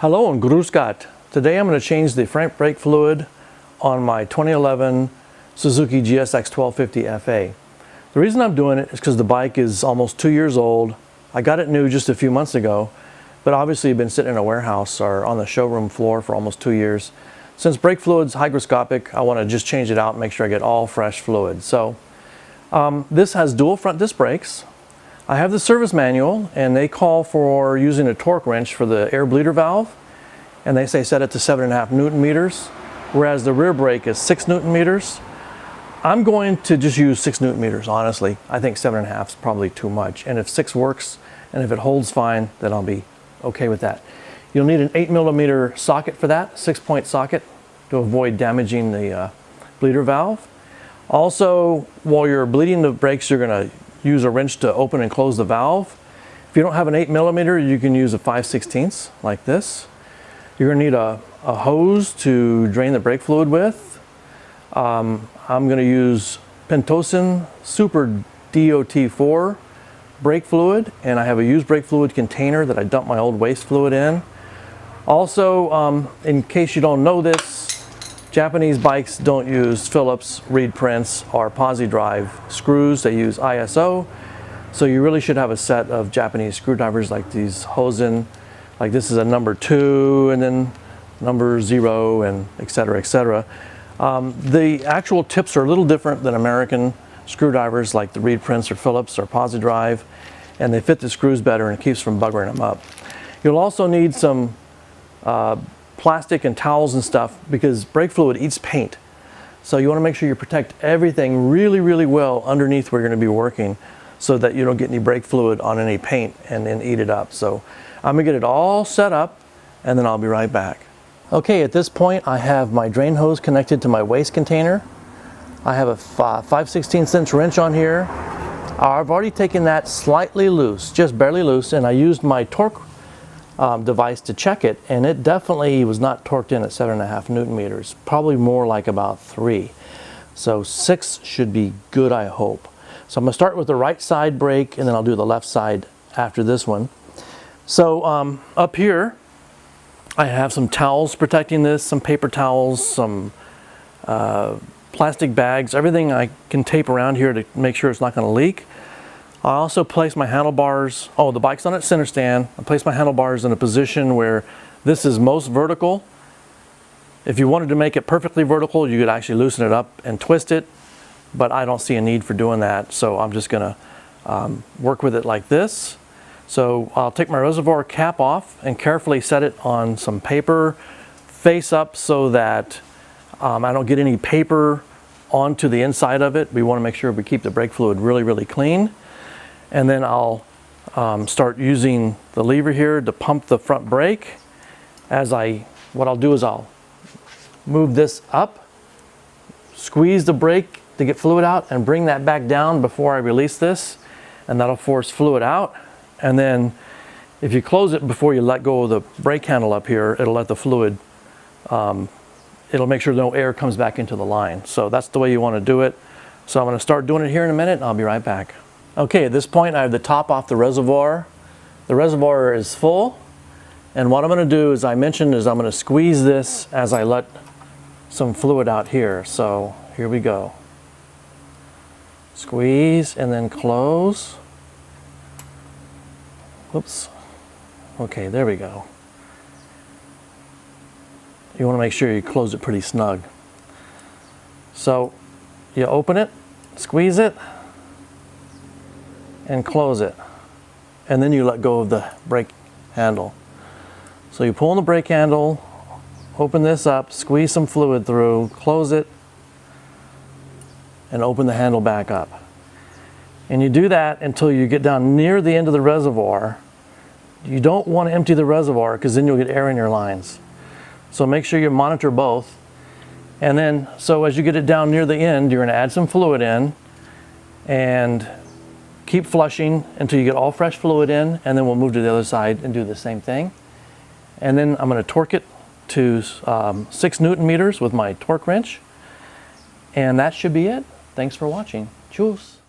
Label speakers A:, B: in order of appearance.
A: Hello and grüß Gott. Today I'm going to change the front brake fluid on my 2011 Suzuki GSX1250FA. The reason I'm doing it is because the bike is almost 2 years old. I got it new just a few months ago, but obviously it's been sitting in a warehouse or on the showroom floor for almost 2 years. Since brake fluid's hygroscopic, I want to just change it out and make sure I get all fresh fluid. So this has dual front disc brakes. I have the service manual, and they call for using a torque wrench for the air bleeder valve, and they say set it to 7.5 Newton meters, whereas the rear brake is 6 Newton meters. I'm going to just use 6 Newton meters, honestly. I think 7.5 is probably too much, and if 6 works, and if it holds fine, then I'll be okay with that. You'll need an 8mm socket for that, 6-point socket, to avoid damaging the bleeder valve. Also, while you're bleeding the brakes, you're going to use a wrench to open and close the valve. If you don't have an 8mm, you can use a 5/16 like this. You're going to need a hose to drain the brake fluid with. I'm going to use Pentosin Super DOT4 brake fluid, and I have a used brake fluid container that I dump my old waste fluid in. Also, in case you don't know this, Japanese bikes don't use Phillips, reed prints, or posi drive screws. They use ISO. So you really should have a set of Japanese screwdrivers like these Hosen. Like this is a number 2 and then number 0 and etc. etc. The actual tips are a little different than American screwdrivers like the reed prints or Phillips or posi drive, and they fit the screws better and it keeps from buggering them up. You'll also need some plastic and towels and stuff because brake fluid eats paint. So you want to make sure you protect everything really well underneath where you're going to be working so that you don't get any brake fluid on any paint and then eat it up. So I'm going to get it all set up and then I'll be right back. Okay, at this point I have my drain hose connected to my waste container. I have a 5/16" wrench on here. I've already taken that slightly loose, just barely loose, and I used my torque device to check it, and it definitely was not torqued in at 7.5 Newton meters, probably more like about 3. So 6 should be good, I hope. So I'm going to start with the right side brake, and then I'll do the left side after this one. So up here I have some towels protecting this, some paper towels, some plastic bags, everything I can tape around here to make sure it's not going to leak. I also place my handlebars, the bike's on its center stand. I place my handlebars in a position where this is most vertical. If you wanted to make it perfectly vertical, you could actually loosen it up and twist it, but I don't see a need for doing that, so I'm just going to work with it like this. So I'll take my reservoir cap off and carefully set it on some paper face up so that I don't get any paper onto the inside of it. We want to make sure we keep the brake fluid really clean. And then I'll start using the lever here to pump the front brake. What I'll do is I'll move this up, squeeze the brake to get fluid out, and bring that back down before I release this, and that'll force fluid out. And then if you close it before you let go of the brake handle up here, it'll let the fluid, it'll make sure no air comes back into the line. So that's the way you want to do it. So I'm going to start doing it here in a minute, and I'll be right back. Okay, at this point I have the top off the reservoir. The reservoir is full, and what I'm going to do, as I mentioned, is I'm going to squeeze this as I let some fluid out here. So here we go. Squeeze and then close. Whoops. Okay, there we go. You want to make sure you close it pretty snug. So you open it, squeeze it, and close it, and then you let go of the brake handle. So you pull on the brake handle, open this up, squeeze some fluid through, close it, and open the handle back up. And you do that until you get down near the end of the reservoir. You don't want to empty the reservoir because then you'll get air in your lines. So make sure you monitor both. And then, so as you get it down near the end, you're going to add some fluid in and keep flushing until you get all fresh fluid in, and then we'll move to the other side and do the same thing. And then I'm going to torque it to 6 Newton meters with my torque wrench. And that should be it. Thanks for watching. Tschüss.